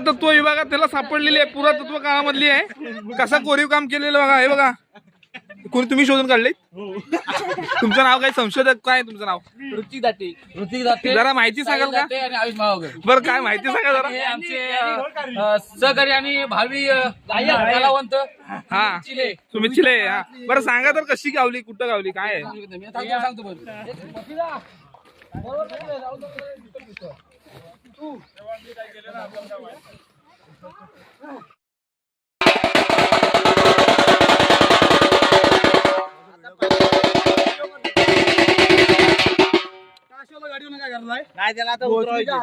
पुरातत्व विभागात त्याला सापडलेली आहे, पुरातत्व काळामधली आहे. कसा कोरीव काम केलेलं बघा, हे बघा. कोणी तुम्ही शोधून काढले? तुमचं नाव काय? संशोधक काय तुमचं नाव? ऋतिक दाते. जरा माहिती सांगाल का? बरं, काय माहिती सांगा जरा. हे आमचे सहकारी आणि भावी कलावंत हा, चिले. तुम्ही चिले. हा, बरं सांगा तर कशी गावली, कुठं गावली, काय आहे? सांगतो नाही त्याला आता उतरवायचं.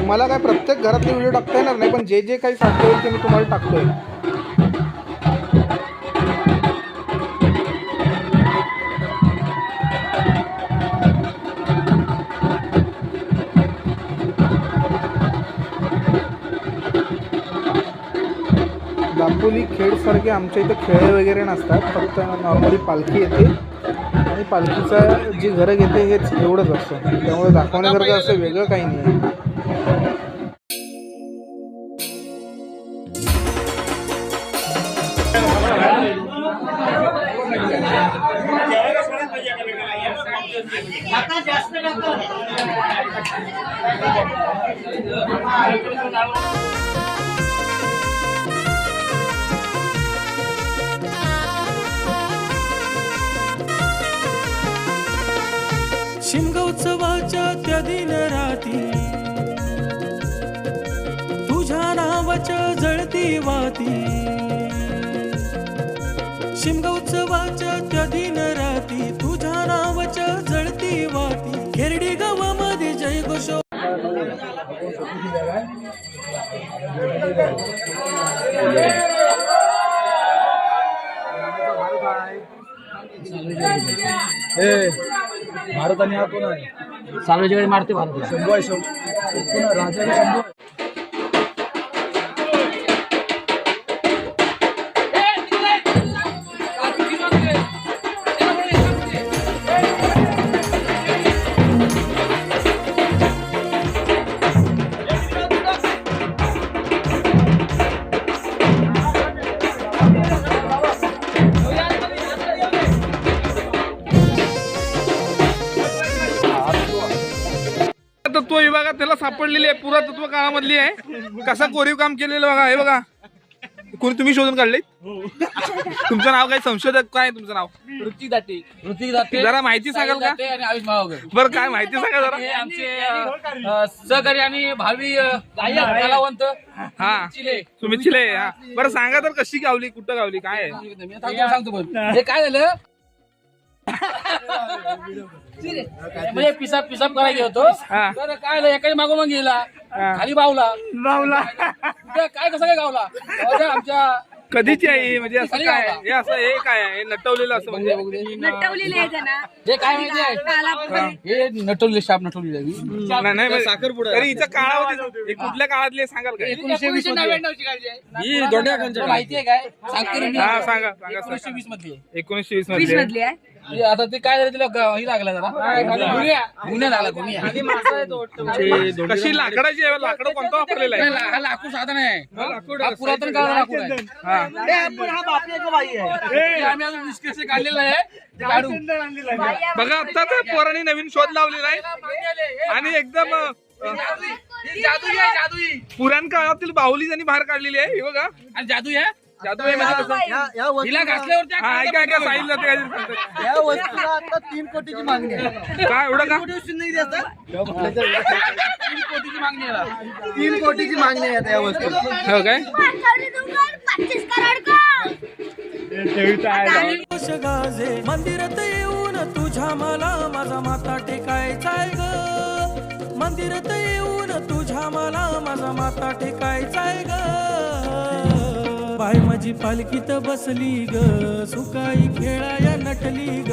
मला काय प्रत्येक घरातले व्हिडिओ टाकता येणार नाही, पण जे जे काही साध्य होईल ते मी तुम्हाला टाकतोय. दापोली खेडसारखे आमच्या इथे खेळे वगैरे नसतात, फक्त नॉर्मली पालखी येते आणि पालखीचा जी घरं घेते हेच एवढंच असतं. त्यामुळे दाखवण्यासारखं असं वेगळं काही नाही आहे. शिमगोत्सवाच्या त्या दिन राती तुझ्या नावाच्या जळती वाती. शिमगोत्सवाच्या त्या दिन राती तुझ्या नावाच्या जळती वाती. खेरडी गावामध्ये जय घोष. भारत आणि हा कोण आहे? सार्वजनिक मारते भारत. शंभू आहे. शंभू राजा शंभू. पुरातत्व विभागात त्याला सापडलेली आहे, पुरातत्व काळामधली आहे. कसा कोरीव काम केलेलं बघा, हे बघा. कोणी तुम्ही शोधून काढले? तुमचं नाव काय? संशोधक काय आहे तुमचं नाव? ऋतिक दाते जरा माहिती सांगाल का? आणि आयुष मावगर बरं काय माहिती सांगा जरा. हे आमचे सहकारी आणि भावी कलावंत हा चिले. तुम्ही चिले. हा बरं सांगा तर कशी गावली, कुठं गावली, काय आहे? सांगतो पण हे काय झालं म्हणजे पिसाब करायला गेलो होतो. हा. तर काय झालं एकाने मागून गेला हा. खाली बावला गावला. काय कसं काय गावला आमच्या कधीची आहे म्हणजे असं खाली काय? गावला. हे असं हे काय आहे? हे नटवलेलं असं म्हणजे नटवलेले आहे ना हे काय माहिती आहे हे नटवलेले शाप नटवलेले आहे. नाही नाही साखरपुडा. तरी हिचं काळावधी हे कुठल्या काळातले सांगाल का? 1920 ही दोंड्याकांची माहिती आहे काय सांगतो मी. हा सांगा 1920 मध्ये 1920 वीस मध्ये. मधली आहे हे आता ते काय झालं तिला ही लागला जरा गुन्हा लागला गुन्हा कशी लाकडाची आहे? लाकडं कोणतं वापरलेलं आहे? हा लाकूड साधन आहे हा पुरातन काळात लाकूड आहे. हा ते आम्ही अजून निष्कर्ष काढलेला आहे ते काढू. बघा आता तर पोरांनी नवीन शोध लावलेला आहे आणि एकदम ही जादू आहे जादू पुराण काळातील बाहुली त्यांनी बाहेर काढलेली आहे. हे बघा आणि जादू आहे जादू आहे म्हणजे कसं? हिला घासल्यावरती हा ऐका ऐका साहिल जाते काहीतरी सांगतात. या वस्तूला आता 3 कोटीची मागणी आहे. काय एवढं का? 3 कोटीची मागणी आहे. 3 कोटीची मागणी आहे आता या वस्तूला. हो काय? 25 करोड का जोश गाजे मंदिरात येऊन तुझ्या मला माझा माता टेकायचाय ग. मंदिरात येऊन तुझ्या मला माझा माता टेकायचाय ग. बाय माझी पालखीत बसली ग सुकाई खेळाया नटली ग.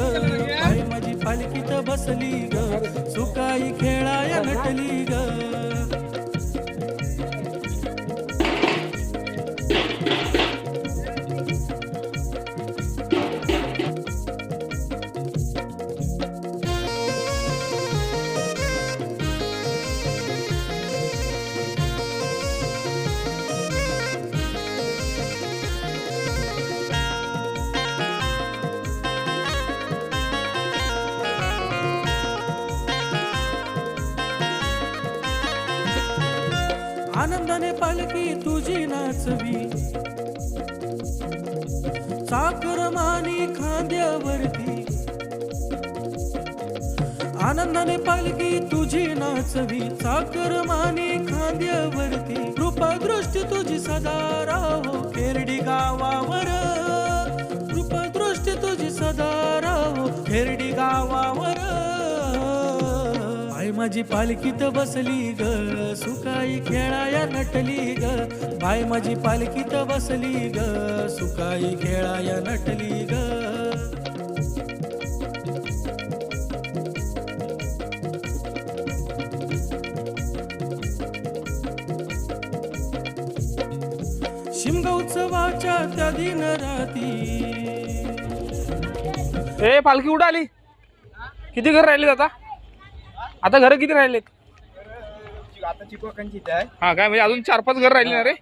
बाय माझी पालखीत बसली ग सुकाई खेळाया नटली ग. आनंदाने पालखी तुझी नाचवी साखर मानी खांद्यावरती. आनंदाने पालखी तुझी नाचवी साखर मानी खांद्यावरती. कृपा दृष्टी तुझी सदा राहो खेरडी गावावर. कृपा दृष्टी तुझी सदा राहो खेरडी गावावर. बाय माझी पालखीत बसली ग सुकाई खेळाया नटली ग. बाय माझी पालखीत बसली ग सुकाई खेळाया नटली ग. शिमगा उत्सवाच्या त्या दिन राती. ए पालखी उडा आली. किती घर राहिलेत आता? आता घर किती राहिलेत? आता चिपकांची आहे. हा काय म्हणजे अजून 4-5 घर राहिले ना रे?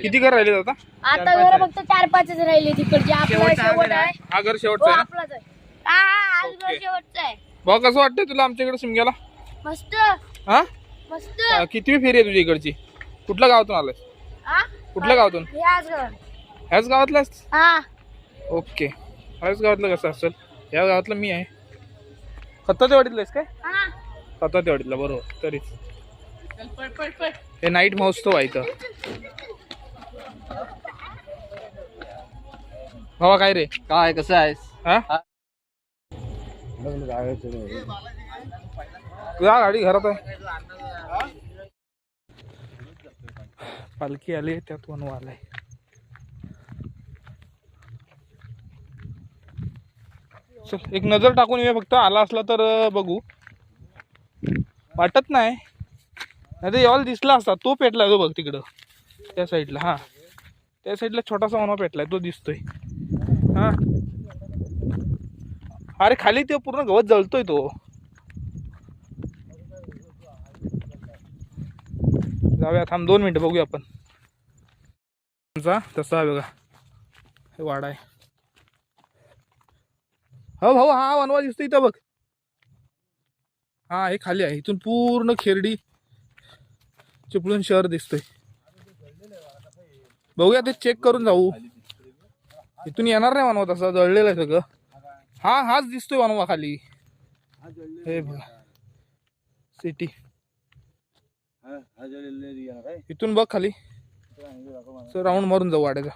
किती घर राहिलेत आता? आता घर फक्त 4-5 राहिले तिकडचे. आपला शेवट आहे हा घर शेवटचा आहे ना? आपलाच आहे. हा आज घर शेवटचा आहे. भाऊ कसं वाटतंय तुला आमच्याकडे शिमग्याला? मस्त हा मस्त. किती फेरी आहे तुझी इकडची? कुठल्या गावातून आलाय? हा कुठल्या गावातून? हे आज घर. ह्याच गावातलाच? हा ओके. ह्याच गावातलं कसं असेल? ह्या गावातलं मी आहे. खतातेवाडीतलंयस काय? हा खतातेवाडीतला बरोबर. तरीच हे नाईट महोत्सव आहे इथं. भावा काय रे? काय कसं आहेस? हा तुझ्या गाडी घरात आहे. पालखी आली त्यात वनवा आलाय. चल एक नजर टाकून येऊया फक्त. आला असला तर बघू. वाटत नाही नाही तर यावाला दिसला असता. तो पेटलाय तो बघ तिकडं त्या साईडला. हा त्या साईडला छोटासा वनवा पेटलाय तो दिसतोय. हा अरे खाली ते पूर्ण गवत जळतोय तो. जाऊया थांब 2 मिनिटं बघूया आपण. तसा आहे बघा हे वाडा आहे. हो भाऊ हा वनवा दिसतो इथं बघ. हा हे खाली आहे. इथून पूर्ण खेरडी चिपळूण शहर दिसतोय. बघूया ते चेक करून जाऊ. इथून येणार नाही वनवा, तसं जळलेलं आहे सगळं. हाच दिसतोय वनवा खाली. हे बघा सिटी. इथून बघ खाली राऊंड मारून जाऊ वाड्याचा.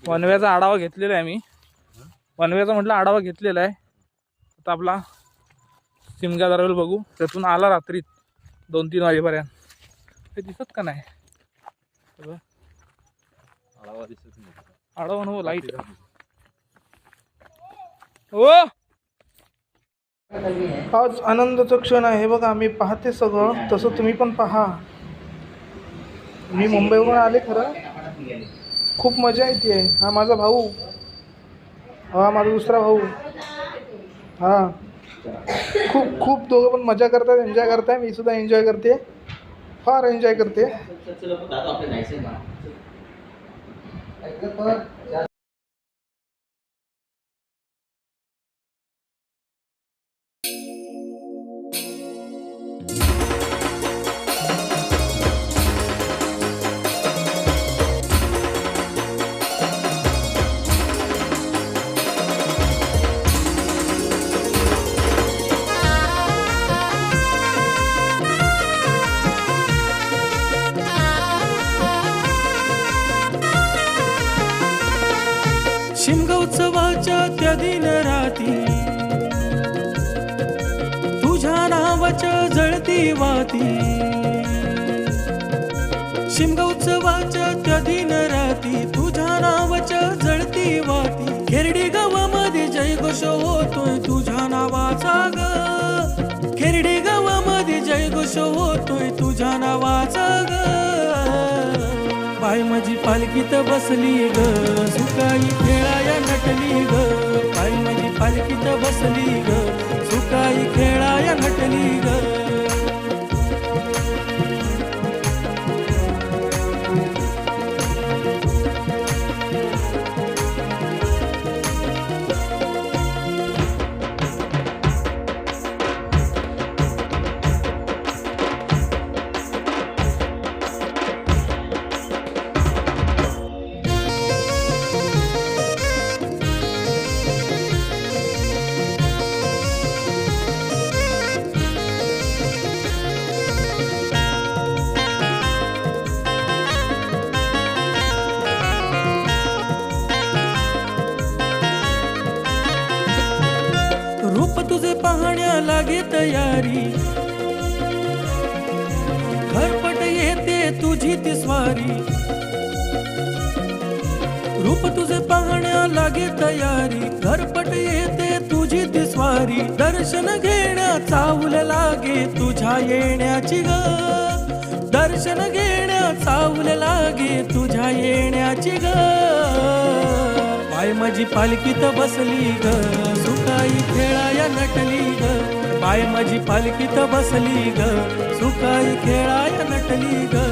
वनव्याचा आढावा घेतलेला आहे मी. वनव्याचा म्हटलं आढावा घेतलेला आहे. आता आपला सिमगा दरवेल बघू. त्यातून आला रात्री 2-3 वाजेपर्यंत. ते दिसत का नाही आढावा नको लाईट. हो आज आनंदाचा क्षण आहे. हे बघा आम्ही पाहते सगळं. तसं तुम्ही पण पहा. मी मुंबईवरून आले खरं. खूप मजा येते. हा माझा भाऊ. हा माझा दुसरा भाऊ. हा खूप खूप दोघं पण मजा करतात, एन्जॉय करताय. मी सुद्धा एन्जॉय करते, फार एन्जॉय करते. शिमगा उत्सवाच्या त्या दिन राती तुझ्या नावाच्या जळती वाती. शिमगा उत्सवाच्या त्या दिन राती तुझ्या नावाच्या जळती वाती. खेरडी गावामध्ये जयघोष होतोय तुझ्या नावाचा ग. खेरडी गावामध्ये जयघोष होतोय तुझ्या नावाचा ग. पाय माझी पालखीत बसली ग, सुकाई खेळाया नटली ग. पाय माझी पालखीत बसली ग, सुकाई खेळाया नटली ग. रूप तुझे पाहण्या लागे तयारी. घरपट येते तुझी ती स्वारी. रूप तुझे पाहण्या लागे तयारी. घरपट येते तुझी ती स्वारी. दर्शन घेण्या चावल लागे तुझ्या येण्याची ग. दर्शन घेण्या चावल लागे तुझ्या येण्याची ग. पाय माझी पालखीत बसली ग, सुकाई खेळाया नटली ग. पाय माझी पालखीत बसली ग, सुकाई खेळाया नटली ग.